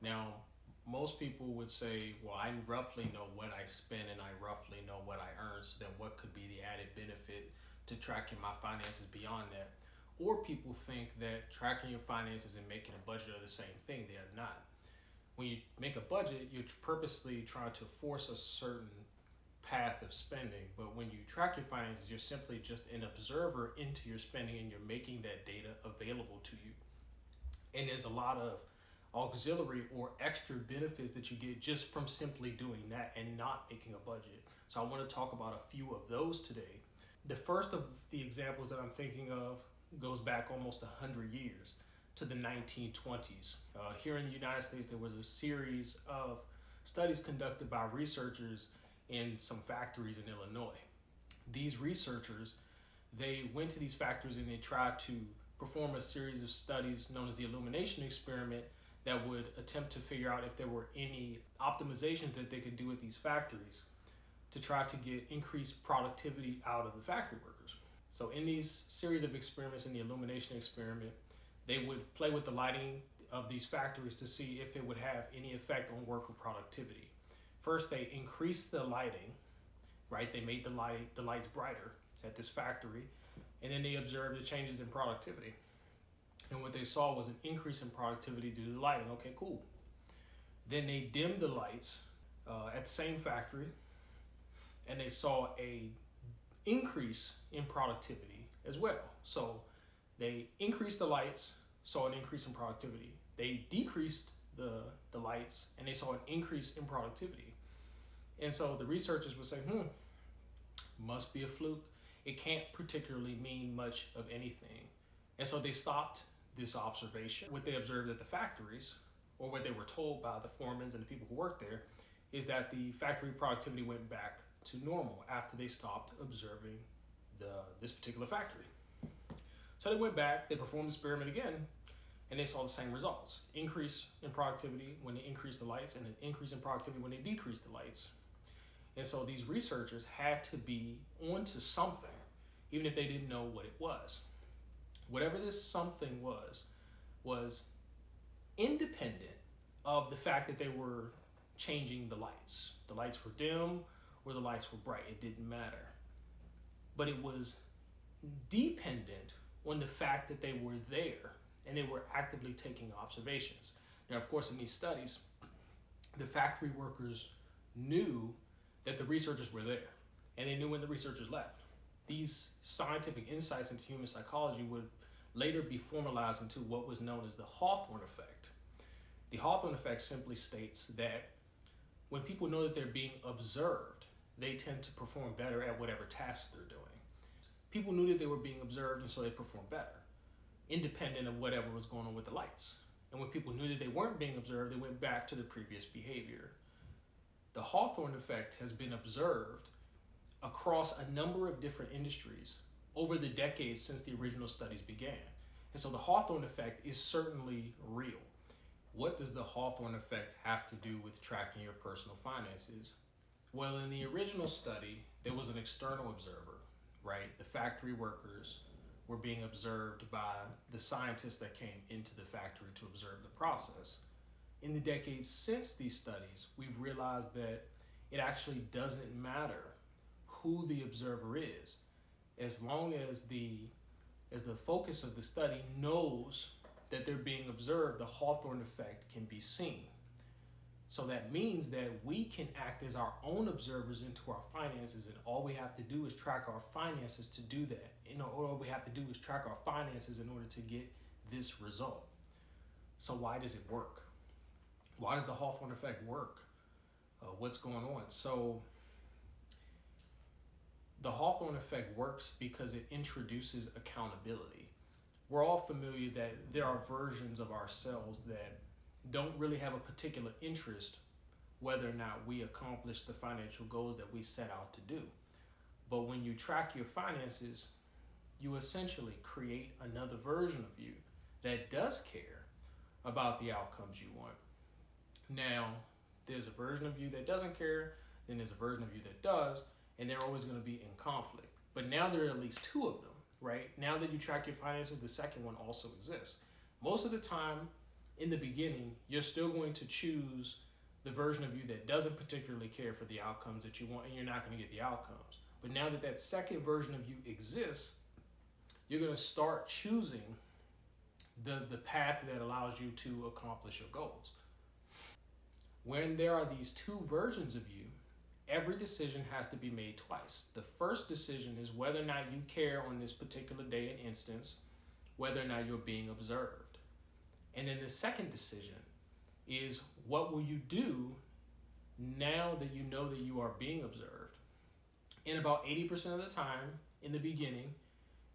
Now, most people would say, well, I roughly know what I spend and I roughly know what I earn, so then what could be the added benefit to tracking my finances beyond that? Or people think that tracking your finances and making a budget are the same thing. They are not. When you make a budget, you're purposely trying to force a certain path of spending. But when you track your finances, you're simply just an observer into your spending and you're making that data available to you. And there's a lot of auxiliary or extra benefits that you get just from simply doing that and not making a budget. So I want to talk about a few of those today. The first of the examples that I'm thinking of goes back almost 100 years to the 1920s. Here in the United States, there was a series of studies conducted by researchers in some factories in Illinois. These researchers, they went to these factories and they tried to perform a series of studies known as the illumination experiment that would attempt to figure out if there were any optimizations that they could do at these factories to try to get increased productivity out of the factory workers. So in these series of experiments, in the illumination experiment, they would play with the lighting of these factories to see if it would have any effect on worker productivity. First, they increased the lighting, right? They made the lights brighter at this factory, and then they observed the changes in productivity. And what they saw was an increase in productivity due to the lighting. Okay, cool. Then they dimmed the lights at the same factory, and they saw a increase in productivity as well. So they increased the lights, saw an increase in productivity. They decreased the lights, and they saw an increase in productivity. And so the researchers would say, must be a fluke. It can't particularly mean much of anything. And so they stopped this observation. What they observed at the factories, or what they were told by the foremen and the people who worked there, is that the factory productivity went back to normal after they stopped observing this particular factory. So they went back, they performed the experiment again, and they saw the same results. Increase in productivity when they increased the lights, and an increase in productivity when they decreased the lights. And so these researchers had to be onto something, even if they didn't know what it was. Whatever this something was independent of the fact that they were changing the lights. The lights were dim or the lights were bright. It didn't matter. But it was dependent on the fact that they were there and they were actively taking observations. Now, of course, in these studies, the factory workers knew that the researchers were there, and they knew when the researchers left. These scientific insights into human psychology would later be formalized into what was known as the Hawthorne effect. The Hawthorne effect simply states that when people know that they're being observed, they tend to perform better at whatever tasks they're doing. People knew that they were being observed, and so they performed better, independent of whatever was going on with the lights. And when people knew that they weren't being observed, they went back to the previous behavior. The Hawthorne effect has been observed across a number of different industries over the decades since the original studies began. And so the Hawthorne effect is certainly real. What does the Hawthorne effect have to do with tracking your personal finances? Well, in the original study, there was an external observer, right? The factory workers were being observed by the scientists that came into the factory to observe the process. In the decades since these studies, we've realized that it actually doesn't matter who the observer is, as long as the focus of the study knows that they're being observed. The Hawthorne effect can be seen. So that means that we can act as our own observers into our finances, and all we have to do is track our finances to do that. All we have to do is track our finances in order to get this result. So why does it work? Why does the Hawthorne effect work? What's going on? So the Hawthorne effect works because it introduces accountability. We're all familiar that there are versions of ourselves that don't really have a particular interest whether or not we accomplish the financial goals that we set out to do. But when you track your finances, you essentially create another version of you that does care about the outcomes you want. Now, there's a version of you that doesn't care, then there's a version of you that does, and they're always going to be in conflict. But now there are at least two of them, right? Now that you track your finances, the second one also exists. Most of the time, in the beginning, you're still going to choose the version of you that doesn't particularly care for the outcomes that you want, and you're not going to get the outcomes. But now that that second version of you exists, you're going to start choosing the path that allows you to accomplish your goals. When there are these two versions of you, every decision has to be made twice. The first decision is whether or not you care on this particular day and instance, whether or not you're being observed. And then the second decision is what will you do now that you know that you are being observed? And about 80% of the time in the beginning,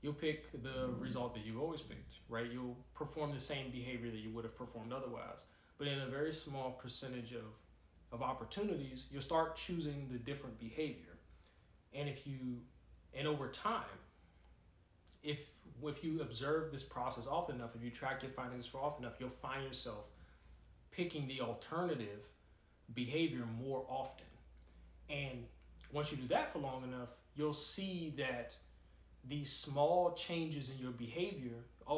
you'll pick the result that you've always picked, right? You'll perform the same behavior that you would have performed otherwise. But in a very small percentage of opportunities, you'll start choosing the different behavior. And over time, if you observe this process often enough, if you track your finances for often enough, you'll find yourself picking the alternative behavior more often. And once you do that for long enough, you'll see that these small changes in your behavior, I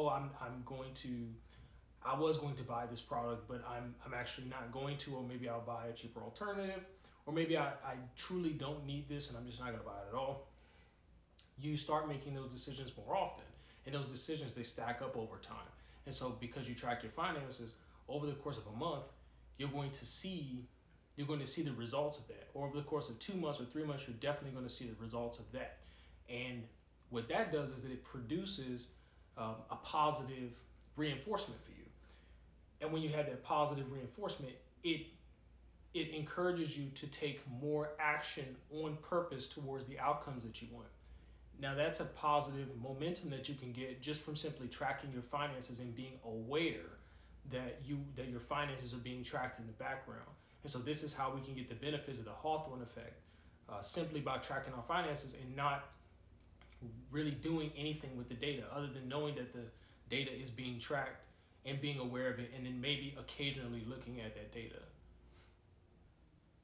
was going to buy this product, but I'm actually not going to, or maybe I'll buy a cheaper alternative, or maybe I truly don't need this and I'm just not going to buy it at all. You start making those decisions more often, and those decisions, they stack up over time. And so because you track your finances over the course of a month, you're going to see the results of that. Or over the course of 2 months or 3 months, you're definitely going to see the results of that. And what that does is that it produces a positive reinforcement for you. And when you have that positive reinforcement, it encourages you to take more action on purpose towards the outcomes that you want. Now that's a positive momentum that you can get just from simply tracking your finances and being aware that your finances are being tracked in the background. And so this is how we can get the benefits of the Hawthorne effect, simply by tracking our finances and not really doing anything with the data other than knowing that the data is being tracked and being aware of it, and then maybe occasionally looking at that data.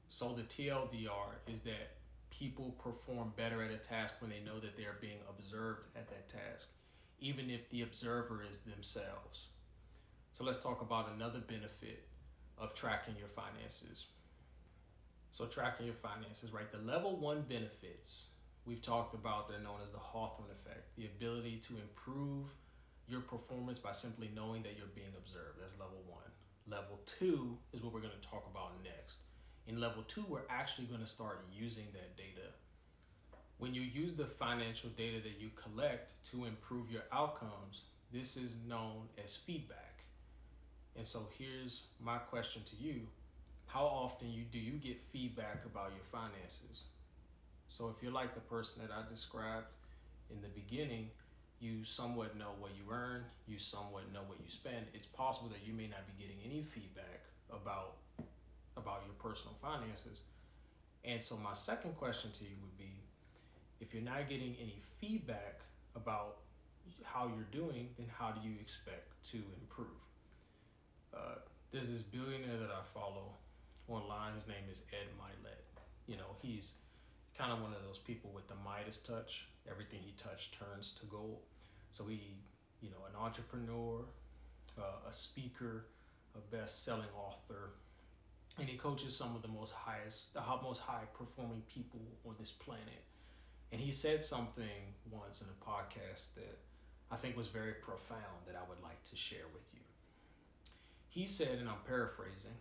So the TLDR is that people perform better at a task when they know that they are being observed at that task, even if the observer is themselves. So let's talk about another benefit of tracking your finances. So tracking your finances, right? The level 1 benefits we've talked about, they're known as the Hawthorne effect, the ability to improve your performance by simply knowing that you're being observed. That's level 1. Level 2 is what we're going to talk about next. In level 2, we're actually going to start using that data. When you use the financial data that you collect to improve your outcomes, this is known as feedback. And so here's my question to you. How often do you get feedback about your finances? So if you're like the person that I described in the beginning, you somewhat know what you earn, you somewhat know what you spend. It's possible that you may not be getting any feedback about your personal finances. And so my second question to you would be, if you're not getting any feedback about how you're doing, then how do you expect to improve? There's this billionaire that I follow online. His name is Ed Milet. He's kind of one of those people with the Midas touch. Everything he touched turns to gold. So an entrepreneur, a speaker, a best-selling author, and he coaches some of the most high-performing people on this planet. And he said something once in a podcast that I think was very profound that I would like to share with you. He said, and I'm paraphrasing,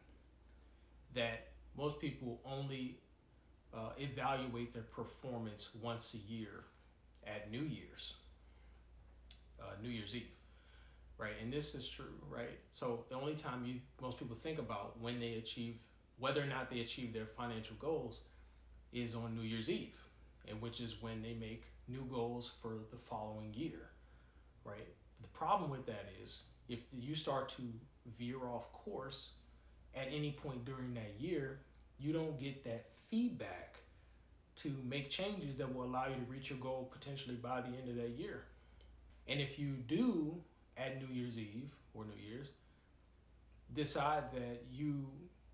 that most people only evaluate their performance once a year at New Year's Eve, right? And this is true, right? So the only time most people think about whether or not they achieve their financial goals is on New Year's Eve, and which is when they make new goals for the following year, right? The problem with that is if you start to veer off course at any point during that year, you don't get that feedback to make changes that will allow you to reach your goal potentially by the end of that year. And if you do at New Year's Eve or New Year's decide that you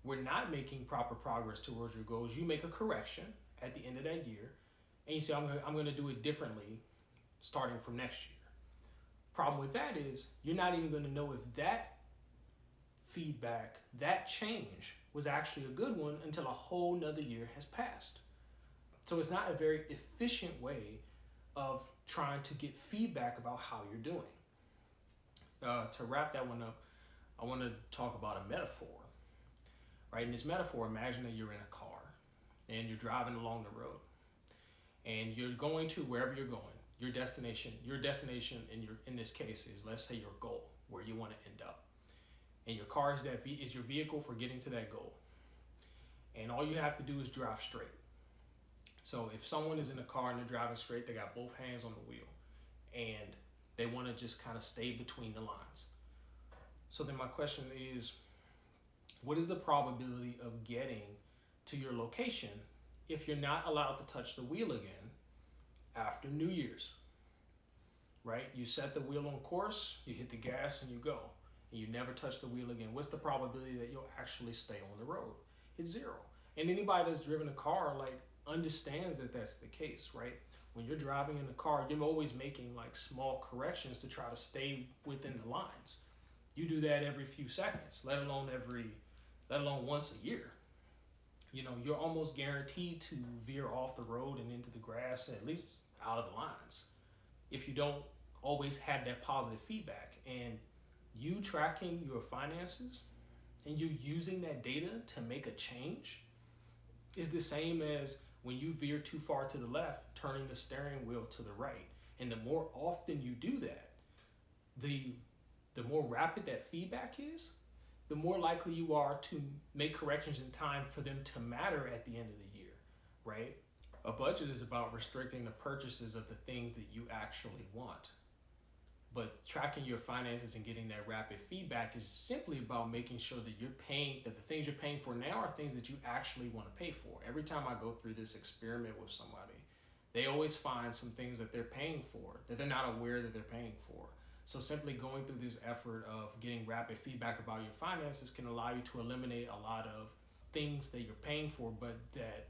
were not making proper progress towards your goals, you make a correction at the end of that year, and you say, I'm going to do it differently starting from next year. Problem with that is you're not even going to know if that feedback, that change was actually a good one until a whole nother year has passed. So it's not a very efficient way of trying to get feedback about how you're doing. To wrap that one up, I want to talk about a metaphor. Right? In this metaphor, imagine that you're in a car and you're driving along the road and you're going to wherever you're going. Your destination in this case is, let's say, your goal, where you want to end up. And your car is your vehicle for getting to that goal. And all you have to do is drive straight. So if someone is in a car and they're driving straight, they got both hands on the wheel and they want to just kind of stay between the lines. So then my question is, what is the probability of getting to your location if you're not allowed to touch the wheel again after New Year's? Right? You set the wheel on course, you hit the gas and you go, and you never touch the wheel again. What's the probability that you'll actually stay on the road? It's zero. And anybody that's driven a car understands that that's the case, right? When you're driving in the car, you're always making small corrections to try to stay within the lines. You do that every few seconds, let alone once a year. You're almost guaranteed to veer off the road and into the grass, at least out of the lines, if you don't always have that positive feedback. And you tracking your finances and you using that data to make a change is the same as when you veer too far to the left, turning the steering wheel to the right. And the more often you do that, the more rapid that feedback is, the more likely you are to make corrections in time for them to matter at the end of the year, right? A budget is about restricting the purchases of the things that you actually want. But tracking your finances and getting that rapid feedback is simply about making sure that that the things you're paying for now are things that you actually want to pay for. Every time I go through this experiment with somebody, they always find some things that they're paying for that they're not aware that they're paying for. So simply going through this effort of getting rapid feedback about your finances can allow you to eliminate a lot of things that you're paying for, but that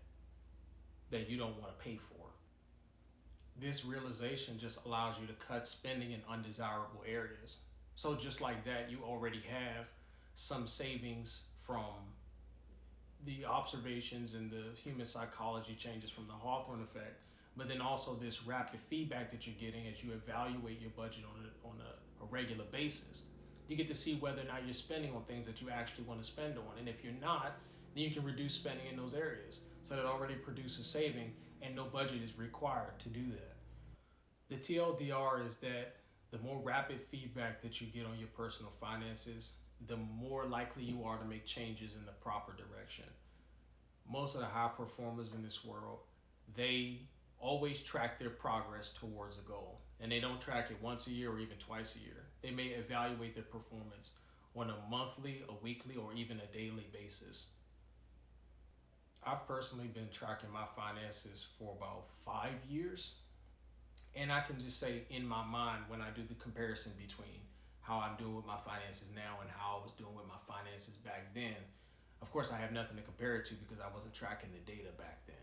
you don't want to pay for. This realization just allows you to cut spending in undesirable areas. So just like that, you already have some savings from the observations and the human psychology changes from the Hawthorne effect, but then also this rapid feedback that you're getting as you evaluate your budget on a regular basis. You get to see whether or not you're spending on things that you actually want to spend on. And if you're not, then you can reduce spending in those areas. So that already produces saving and no budget is required to do that. The TLDR is that the more rapid feedback that you get on your personal finances, the more likely you are to make changes in the proper direction. Most of the high performers in this world, they always track their progress towards a goal. And they don't track it once a year or even twice a year. They may evaluate their performance on a monthly, a weekly, or even a daily basis. I've personally been tracking my finances for about 5 years. And I can just say in my mind, when I do the comparison between how I'm doing with my finances now and how I was doing with my finances back then, of course I have nothing to compare it to because I wasn't tracking the data back then.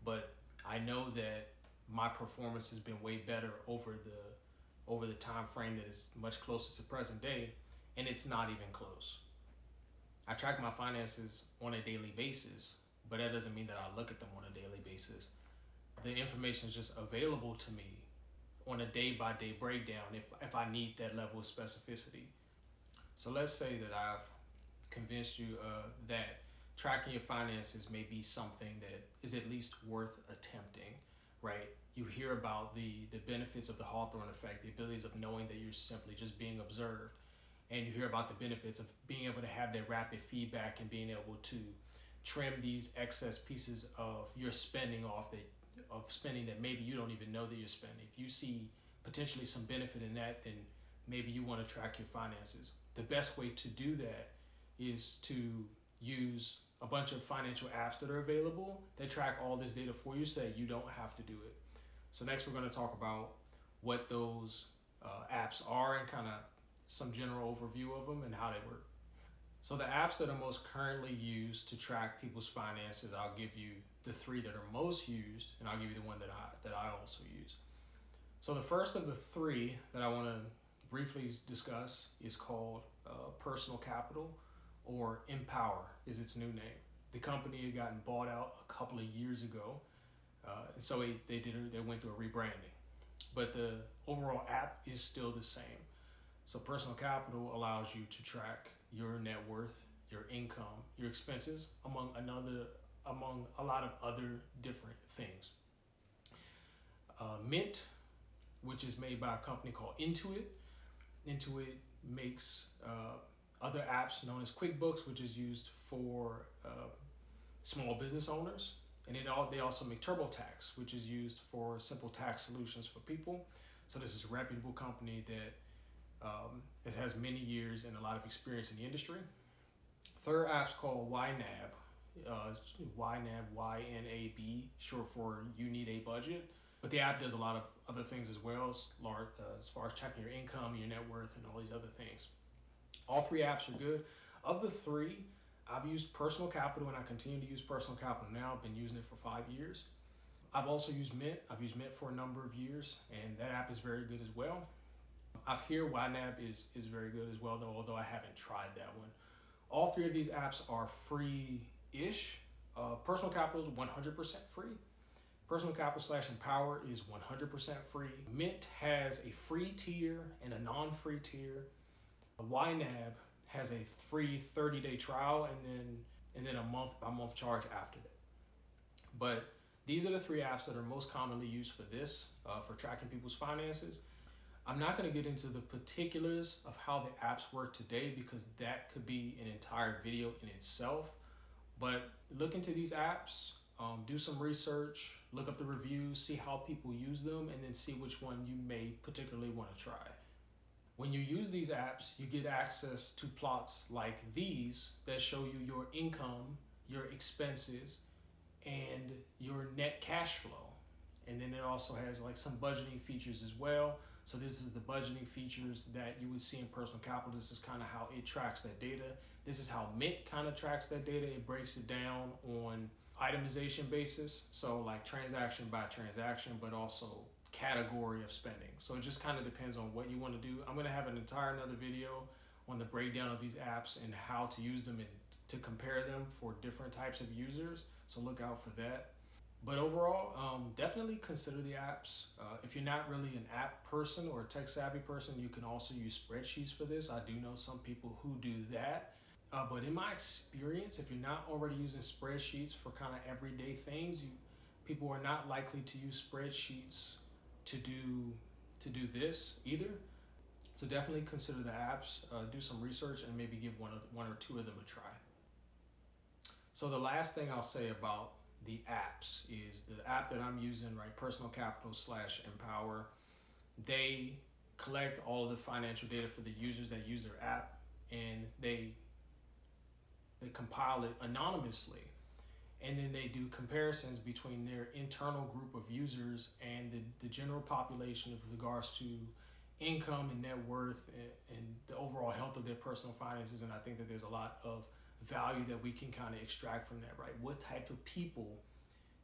But I know that my performance has been way better over the time frame that is much closer to present day, and it's not even close. I track my finances on a daily basis, but that doesn't mean that I look at them on a daily basis. The information is just available to me on a day-by-day breakdown if I need that level of specificity. So let's say that I've convinced you that tracking your finances may be something that is at least worth attempting, right? You hear about the benefits of the Hawthorne effect, the abilities of knowing that you're simply just being observed. And you hear about the benefits of being able to have that rapid feedback and being able to trim these excess pieces of your spending off of spending that maybe you don't even know that you're spending. If you see potentially some benefit in that, then maybe you want to track your finances. The best way to do that is to use a bunch of financial apps that are available that track all this data for you so that you don't have to do it. So next we're going to talk about what those apps are and kind of some general overview of them and how they work. So the apps that are most currently used to track people's finances, I'll give you the 3 that are most used, and I'll give you the one that I also use. So the first of the 3 that I want to briefly discuss is called Personal Capital, or Empower is its new name. The company had gotten bought out a couple of years ago, and so they went through a rebranding. But the overall app is still the same. So Personal Capital allows you to track your net worth, your income, your expenses, among a lot of other different things. Mint, which is made by a company called Intuit. Intuit makes other apps known as QuickBooks, which is used for small business owners. And they also make TurboTax, which is used for simple tax solutions for people. So this is a reputable company that has many years and a lot of experience in the industry. Third app's called YNAB. YNAB, YNAB, short for You Need a Budget. But the app does a lot of other things as well, as far as checking your income, your net worth, and all these other things. All three apps are good. Of the three, I've used Personal Capital, and I continue to use Personal Capital now. I've been using it for 5 years. I've also used Mint. I've used Mint for a number of years, and that app is very good as well. I've heard YNAB is very good as well, although I haven't tried that one. All three of these apps are free-ish. Personal Capital is 100% free. Personal Capital / Empower is 100% free. Mint has a free tier and a non-free tier. YNAB has a free 30-day trial and then a month-by-month charge after that. But these are the three apps that are most commonly used for this, for tracking people's finances. I'm not going to get into the particulars of how the apps work today because that could be an entire video in itself. But look into these apps, do some research, look up the reviews, see how people use them, and then see which one you may particularly want to try. When you use these apps, you get access to plots like these that show you your income, your expenses, and your net cash flow. And then it also has like some budgeting features as well. So this is the budgeting features that you would see in Personal Capital. This is kind of how it tracks that data. This is how Mint kind of tracks that data. It breaks it down on itemization basis. So like transaction by transaction, but also category of spending. So it just kind of depends on what you want to do. I'm going to have an entire another video on the breakdown of these apps and how to use them and to compare them for different types of users. So look out for that. But overall, definitely consider the apps. If you're not really an app person or a tech savvy person, you can also use spreadsheets for this. I do know some people who do that. But in my experience, if you're not already using spreadsheets for kind of everyday things, people are not likely to use spreadsheets to do this either. So definitely consider the apps, do some research, and maybe give one or two of them a try. So the last thing I'll say about the apps is the app that I'm using, right, Personal Capital / Empower. They collect all of the financial data for the users that use their app, and they compile it anonymously. And then they do comparisons between their internal group of users and the general population with regards to income and net worth and the overall health of their personal finances. And I think that there's a lot of value that we can kind of extract from that, right? What type of people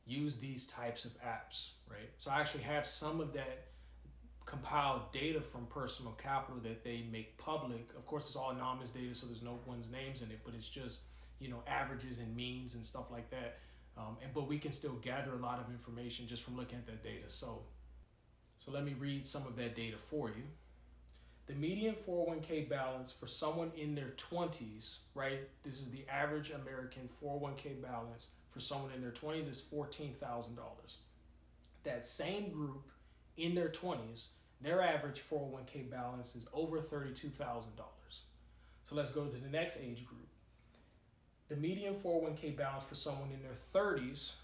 use these types of apps, right? So I actually have some of that compiled data from Personal Capital that they make public. Of course, it's all anonymous data, so there's no one's names in it, but it's just, averages and means and stuff like that. But we can still gather a lot of information just from looking at that data. So let me read some of that data for you. The median 401k balance for someone in their 20s, right? This is the average American 401k balance for someone in their 20s is $14,000. That same group in their 20s, their average 401k balance is over $32,000. So let's go to the next age group. The median 401k balance for someone in their 30s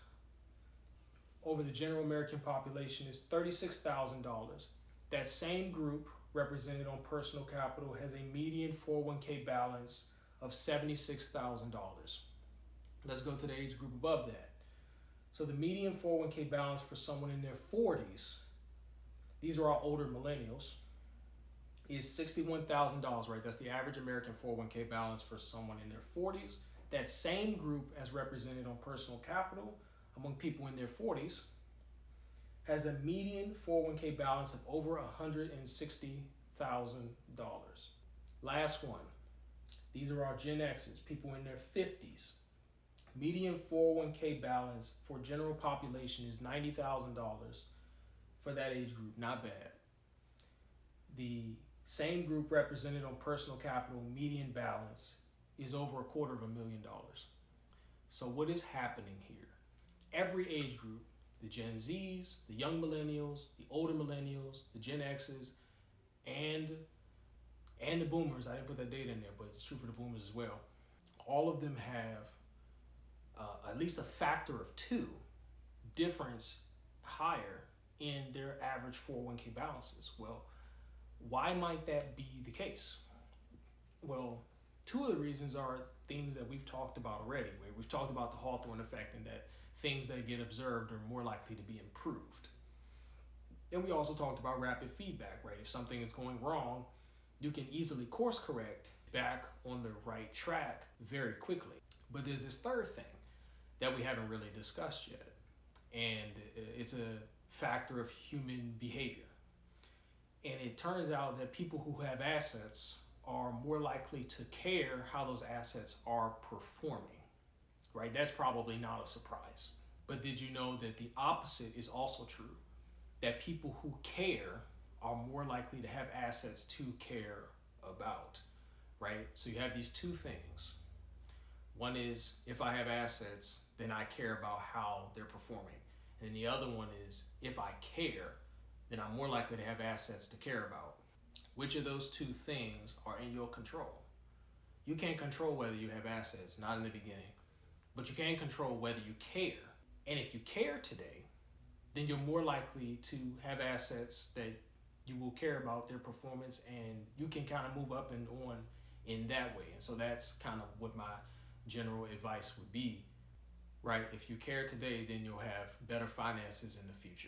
over the general American population is $36,000. That same group represented on Personal Capital has a median 401k balance of $76,000. Let's go to the age group above that. So the median 401k balance for someone in their 40s, these are our older millennials, is $61,000, right? That's the average American 401k balance for someone in their 40s. That same group as represented on Personal Capital among people in their 40s has a median 401k balance of over $160,000. Last one. These are our Gen X's, people in their 50s. Median 401k balance for general population is $90,000 for that age group. Not bad. The same group represented on personal capital, median balance is over $250,000. So what is happening here? Every age group, the Gen Zs, the young millennials, the older millennials, the Gen X's, and the boomers. I didn't put that data in there, but it's true for the boomers as well. All of them have at least a factor of 2 difference higher in their average 401k balances. Well, why might that be the case? Well, 2 of the reasons are things that we've talked about already. We've talked about the Hawthorne effect and that things that get observed are more likely to be improved. And we also talked about rapid feedback, right? If something is going wrong, you can easily course correct back on the right track very quickly. But there's this third thing that we haven't really discussed yet, and it's a factor of human behavior. And it turns out that people who have assets are more likely to care how those assets are performing, right? That's probably not a surprise. But did you know that the opposite is also true? That people who care are more likely to have assets to care about, right? So you have these 2 things. One is, if I have assets, then I care about how they're performing. And the other one is, if I care, then I'm more likely to have assets to care about. Which of those 2 things are in your control? You can't control whether you have assets, not in the beginning, but you can control whether you care. And if you care today, then you're more likely to have assets that you will care about their performance, and you can kind of move up and on in that way. And so that's kind of what my general advice would be, right? If you care today, then you'll have better finances in the future.